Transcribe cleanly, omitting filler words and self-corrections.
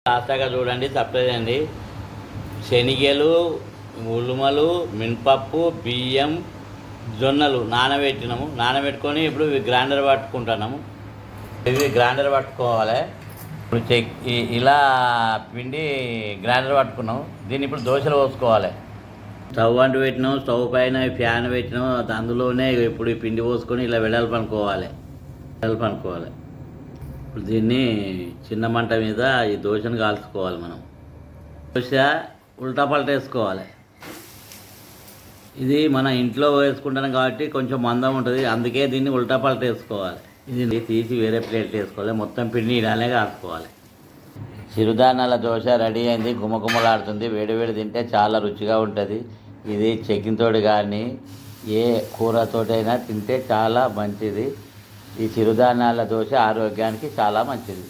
రాస్తాగా చూడండి, సర్ప్రైజ్ అండి. శనగలు, ఉలుమలు, మినపప్పు, బియ్యం, జొన్నలు నానబెట్టుకొని ఇప్పుడు గ్రైండర్ పట్టుకుంటున్నాము. ఇవి గ్రైండర్ పట్టుకోవాలి. ఇప్పుడు ఇలా పిండి గ్రైండర్ పట్టుకున్నాం. దీన్ని ఇప్పుడు దోశలు పోసుకోవాలి. స్టవ్ అంటు పెట్టినాం, స్టవ్ పైన ఫ్యాన్ పెట్టినాం. అందులోనే ఇప్పుడు ఈ పిండి పోసుకొని ఇలా వెడల్పనుకోవాలి. ఇప్పుడు దీన్ని చిన్న మంట మీద ఈ దోశను కాల్చుకోవాలి. మనం దోశ ఉల్టా పల్టా వేసుకోవాలి. ఇది మన ఇంట్లో వేసుకుంటాం కాబట్టి కొంచెం మందం ఉంటుంది, అందుకే దీన్ని ఉల్టా పల్టా వేసుకోవాలి. ఇది తీసి వేరే ప్లేట్ వేసుకోవాలి. మొత్తం పిండి ఇలానే కాల్చుకోవాలి. చిరుధాన్యాల దోశ రెడీ అయింది. గుమగుమలాడుతుంది. వేడివేడి తింటే చాలా రుచిగా ఉంటుంది. ఇది చెక్కినతోటి కానీ ఏ కూరతోటైనా తింటే చాలా మంచిది. ఈ చిరుధాన్యాల దోశ ఆరోగ్యానికి చాలా మంచిది.